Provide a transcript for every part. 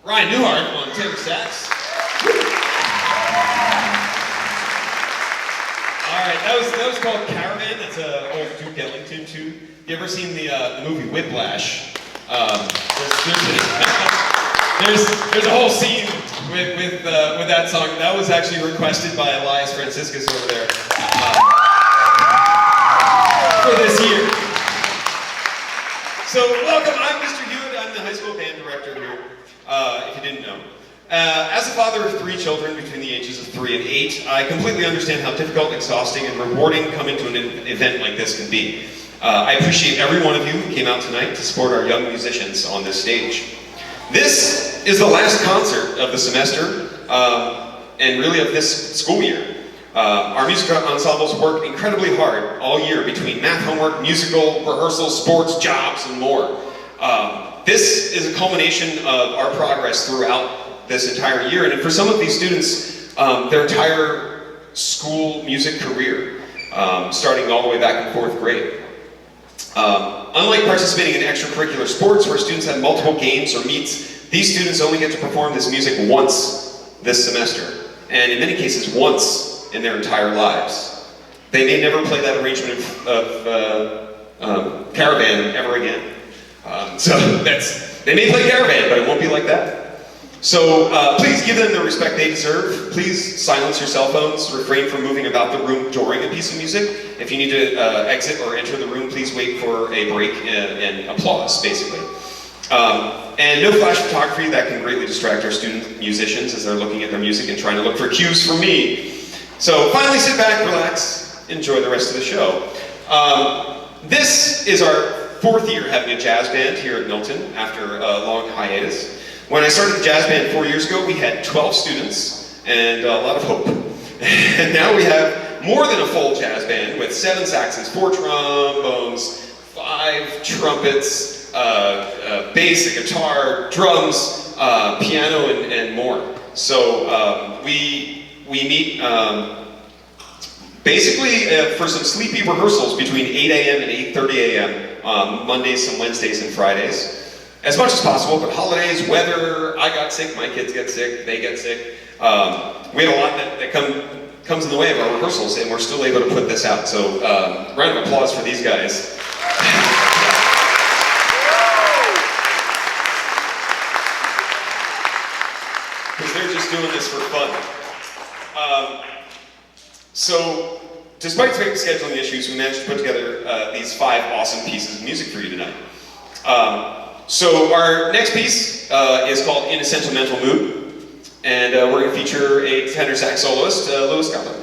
Ryan Newhart on tenor sax. Alright, that was called Caravan. That's an old Duke Ellington tune. You ever seen the movie Whiplash? There's a whole scene with that song. That was actually requested by Elias Franciscus over there for this year. So welcome, I'm Mr. Hewitt. I'm the high school band director here, if you didn't know. As a father of 3 children between the ages of 3 and 8, I completely understand how difficult, exhausting, and rewarding coming to an event like this can be. I appreciate every one of you who came out tonight to support our young musicians on this stage. This is the last concert of the semester, and really of this school year. Our music ensembles work incredibly hard all year between math homework, musical, rehearsals, sports, jobs, and more. This is a culmination of our progress throughout this entire year, and for some of these students, their entire school music career, starting all the way back in 4th grade. Unlike participating in extracurricular sports where students have multiple games or meets, these students only get to perform this music once this semester, and in many cases once in their entire lives. They may never play that arrangement of Caravan ever again. They may play Caravan, but it won't be like that. So please give them the respect they deserve. Please silence your cell phones. Refrain from moving about the room during a piece of music. If you need to exit or enter the room, please wait for a break and applause, basically. And no flash photography. That can greatly distract our student musicians as they're looking at their music and trying to look for cues from me. So finally sit back, relax, enjoy the rest of the show. This is our 4th year having a jazz band here at Milton after a long hiatus. When I started the jazz band 4 years ago, we had 12 students and a lot of hope. And now we have more than a full jazz band with 7 saxes, 4 trombones, 5 trumpets, bass, a guitar, drums, piano, and more. So we meet basically for some sleepy rehearsals between 8 a.m. and 8:30 a.m. Mondays, some Wednesdays, and Fridays. As much as possible, but holidays, weather, I got sick, my kids get sick, they get sick. We have a lot that comes in the way of our rehearsals, and we're still able to put this out. So round of applause for these guys. Because they're just doing this for fun. So, despite scheduling issues, we managed to put together these 5 awesome pieces of music for you tonight. So our next piece is called In a Sentimental Mood, and we're going to feature a tenor sax soloist, Louis Scotland.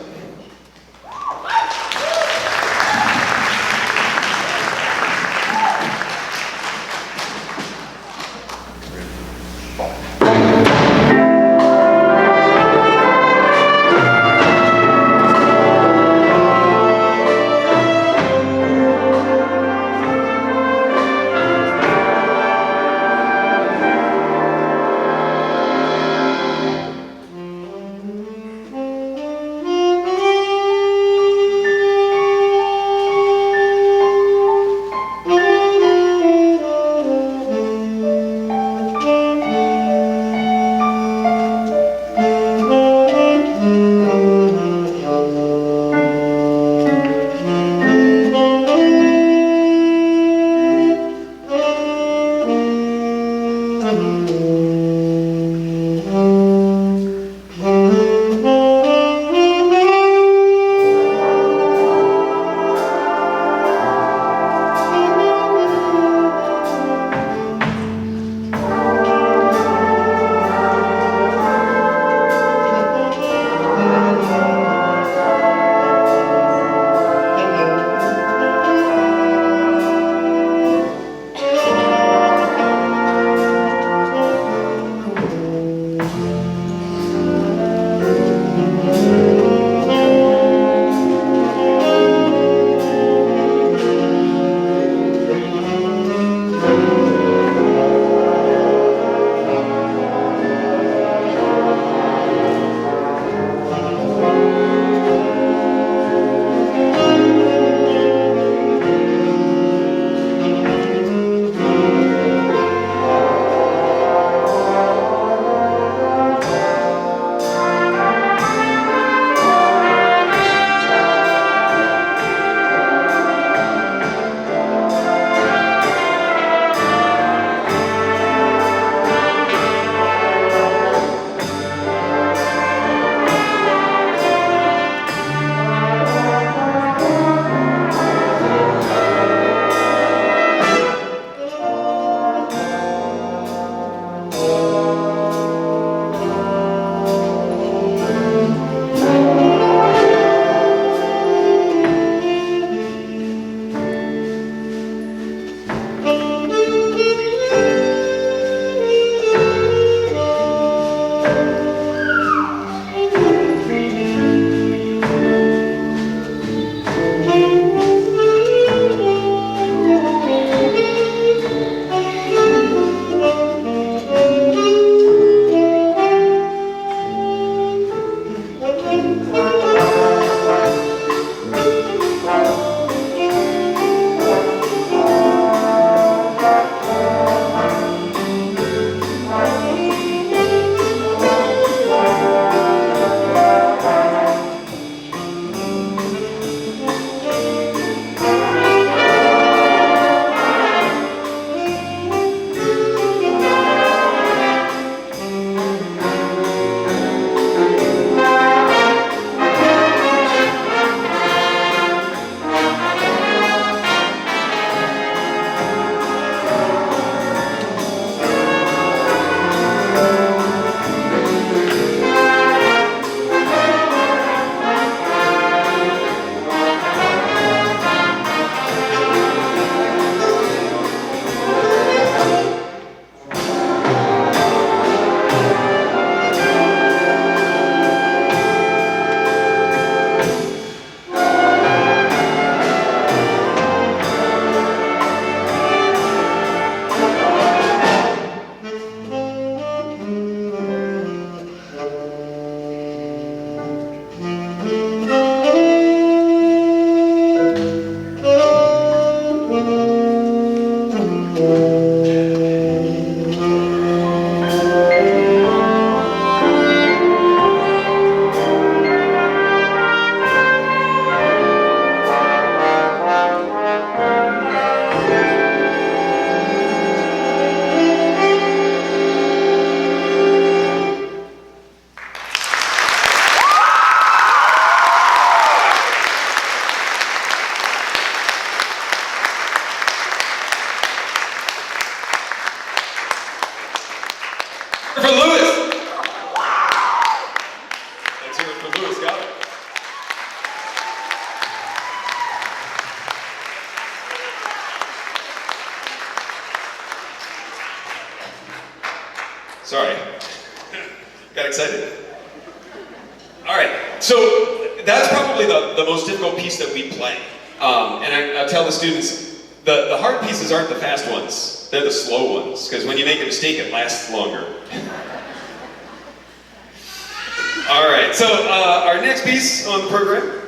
For Lewis. Let's hear it for Lewis Goddard. Sorry. Got excited. All right. So that's probably the most difficult piece that we play. And I tell the students, the hard pieces aren't the fast ones. They're the slow ones. Because when you make a mistake, it lasts longer. All right, so our next piece on the program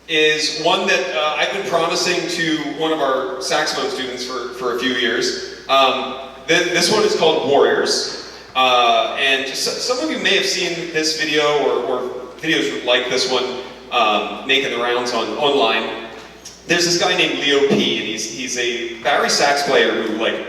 is one that I've been promising to one of our saxophone students for a few years. This one is called Warriors. And some of you may have seen this video or videos like this one making the rounds online. There's this guy named Leo P, and he's a Barry sax player who like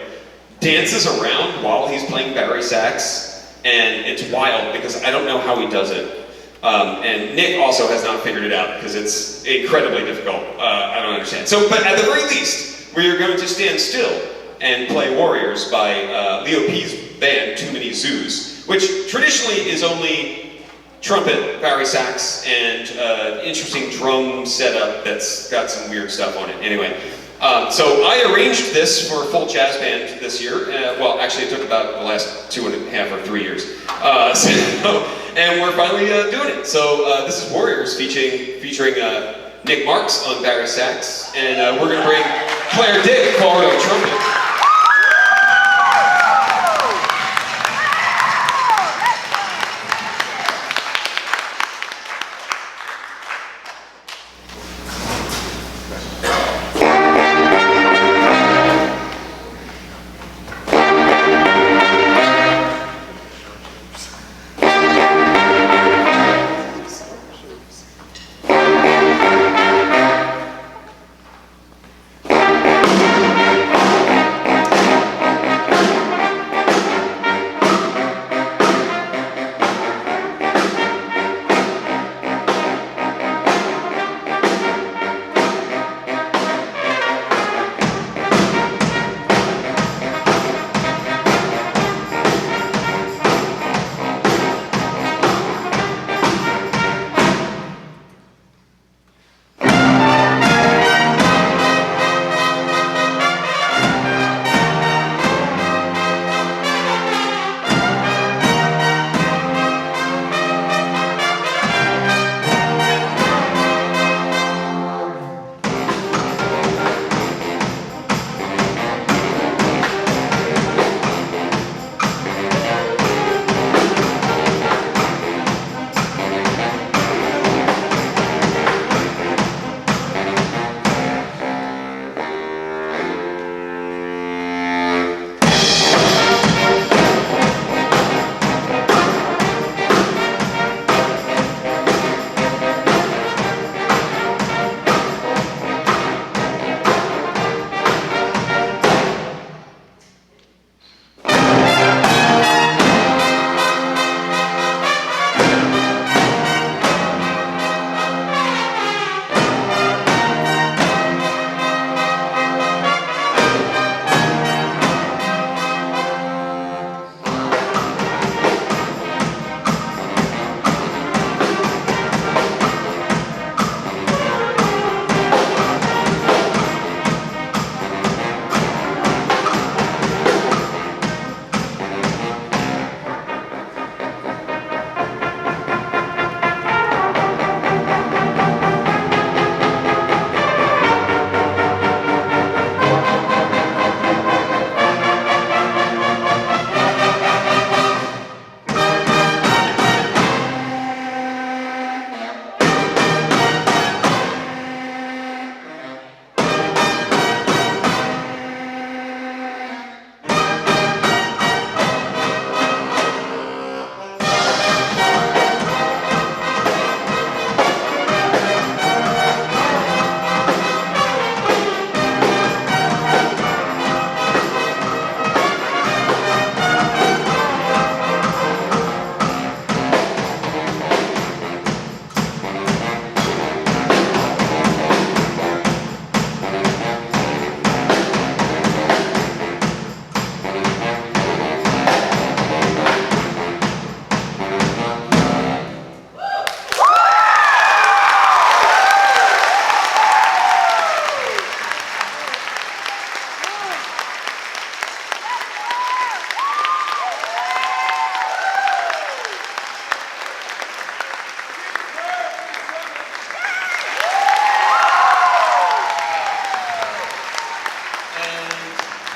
dances around while he's playing Barry sax. And it's wild because I don't know how he does it. And Nick also has not figured it out because it's incredibly difficult. I don't understand. So, but at the very least, we are going to stand still and play Warriors by Leo P's band, Too Many Zoos, which traditionally is only trumpet, Barry sax, and interesting drum setup that's got some weird stuff on it. Anyway. So I arranged this for a full jazz band this year. Well, actually it took about the last 2.5 or 3 years. And we're finally doing it. So this is Warriors featuring Nick Marks on Barry sax. And we're going to bring Claire Dick forward on trumpet.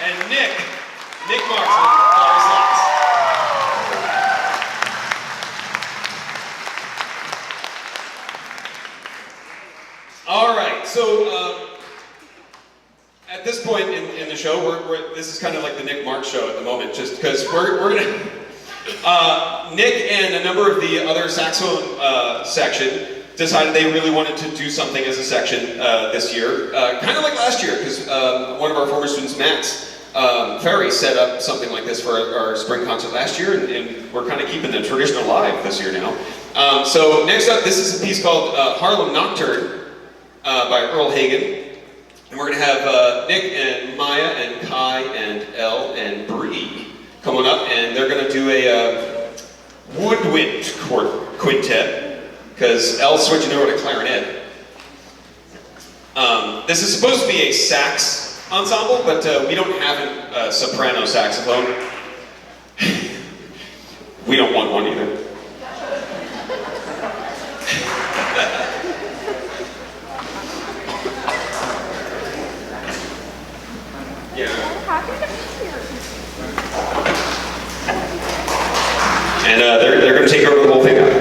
And Nick Marks on clarinet. All right, so at this point in the show, this is kind of like the Nick Marks show at the moment, just because we're gonna. Nick and a number of the other saxophone section decided they really wanted to do something as a section this year, kind of like last year, because one of our former students, Max Ferry, set up something like this for our spring concert last year, and we're kind of keeping the tradition alive this year now. So next up, this is a piece called Harlem Nocturne by Earl Hagen. And we're going to have Nick and Maya and Kai and Elle and Bree coming up, and they're going to do a woodwind quintet, because Elle's switching over to clarinet. This is supposed to be a sax ensemble, but we don't have a soprano saxophone. We don't want one either. And they're going to take over the whole thing out.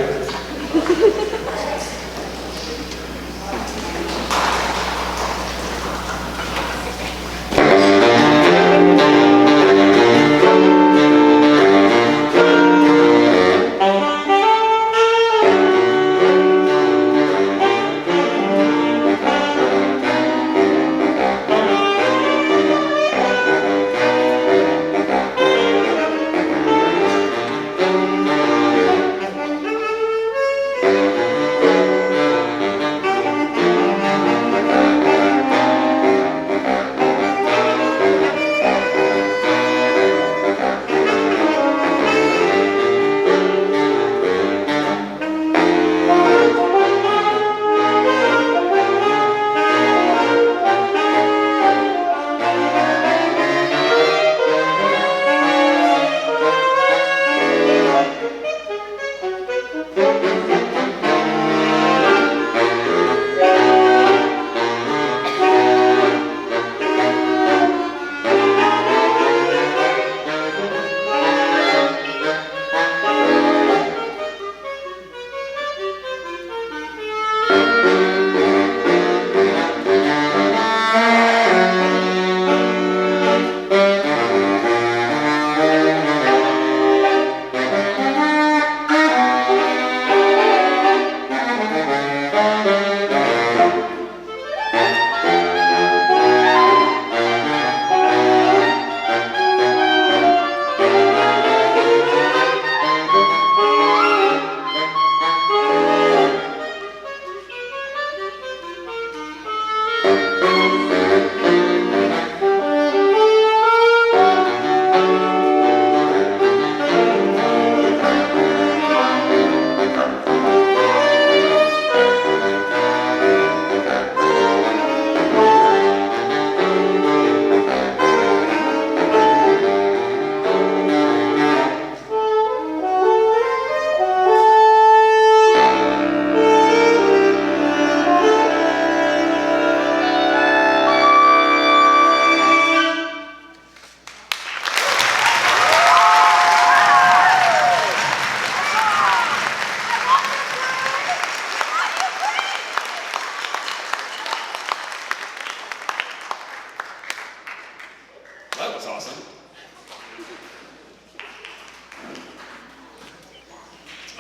That was awesome.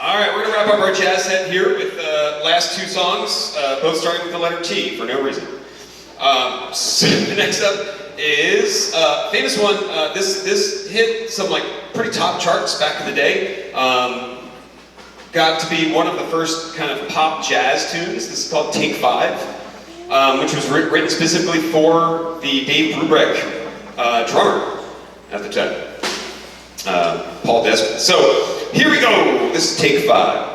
All right, we're going to wrap up our jazz set here with the last two songs, both starting with the letter T for no reason. So the next up is a famous one. This hit some pretty top charts back in the day. Got to be one of the first kind of pop jazz tunes. This is called Take 5, which was written specifically for the Dave Brubeck drummer at the time, Paul Desmond. So here we go. This is Take 5.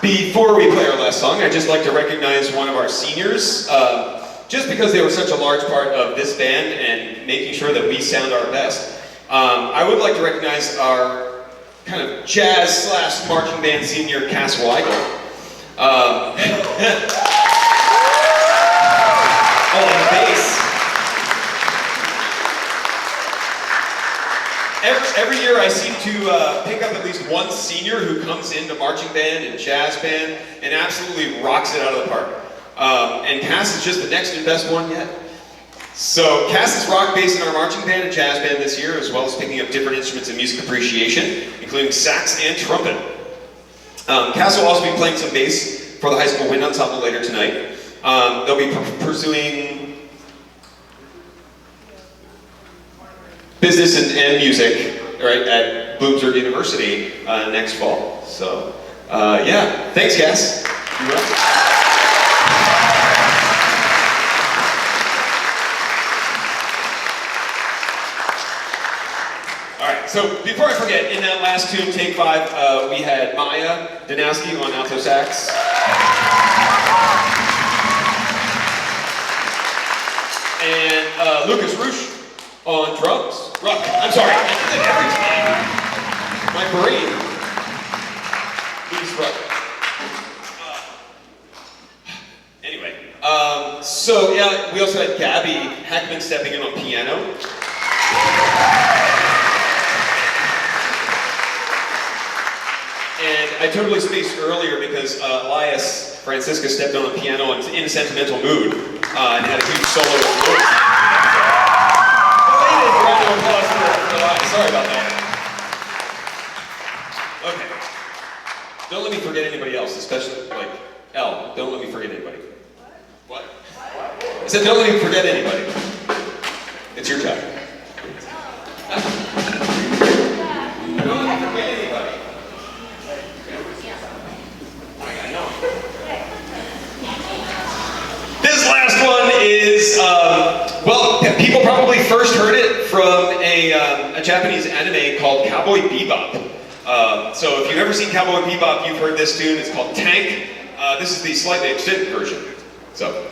Before we play our last song, I'd just like to recognize one of our seniors. Just because they were such a large part of this band and making sure that we sound our best, I would like to recognize our kind of jazz / marching band senior, Cass Weigel. On bass. Every year I seem to pick up at least one senior who comes into marching band and jazz band and absolutely rocks it out of the park. And Cass is just the next and best one yet. So Cass is rock bass in our marching band and jazz band this year, as well as picking up different instruments in music appreciation, including sax and trumpet. Cass will also be playing some bass for the high school wind ensemble later tonight. They'll be pursuing business and music, right, at Bloomsburg University next fall. So, yeah, thanks, Cass. You're welcome. All right, so before I forget, in that last tune, take 5, we had Maya Danowski on alto sax. And Lucas Roosh on drums. I'm sorry, I do that every time. My brain. Lucas Ruck. Anyway, so yeah, we also had Gabby Heckman stepping in on piano. And I totally spaced earlier because Elias Francisca stepped on the piano and was in a sentimental mood and had a huge solo. Belated round of applause for Elias. Sorry about that. Okay. Don't let me forget anybody else, especially like Elle. Don't let me forget anybody. What? I said don't let me forget anybody. It's your job. Don't let me forget anybody. This last one is, well, people probably first heard it from a Japanese anime called Cowboy Bebop. So if you've ever seen Cowboy Bebop, you've heard this tune. It's called Tank. This is the slightly extended version. So,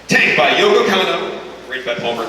Tank by Yoko Kanno, arranged by Palmer.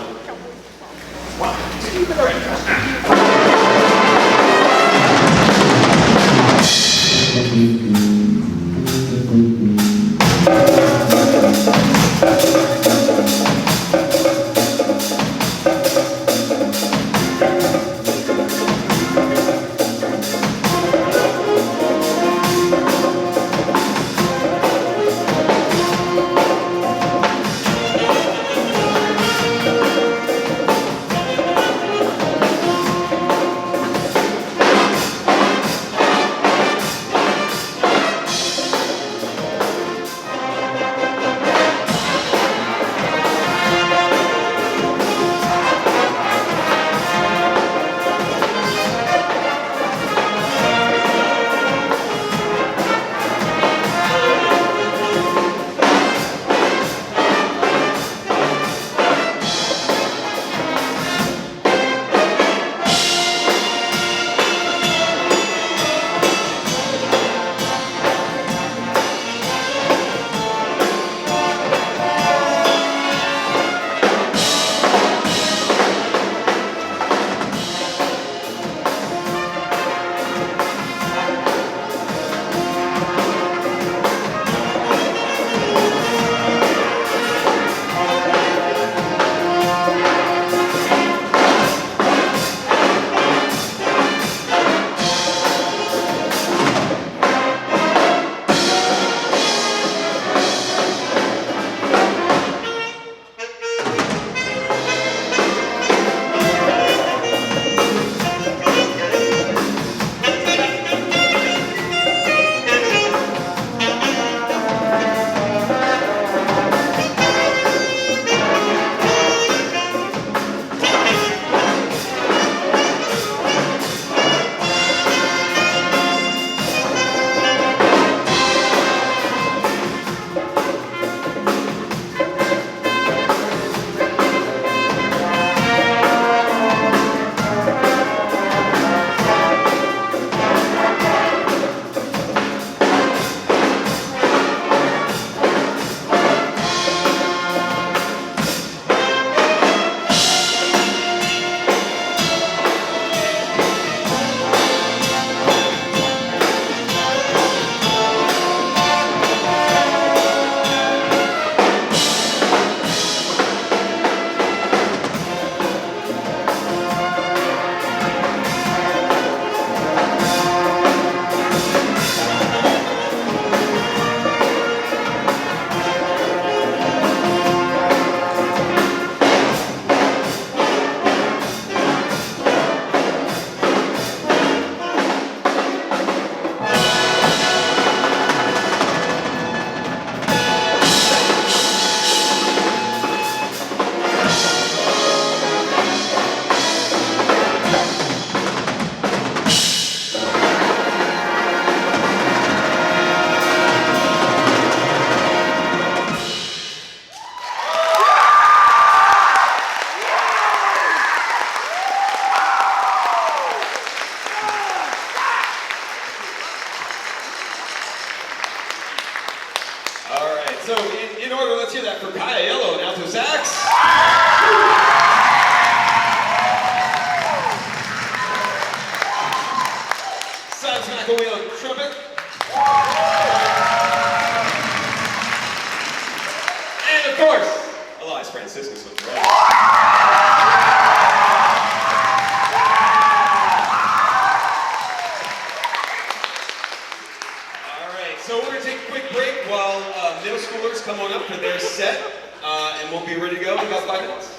come on up for their set, and we'll be ready to go in about 5 minutes.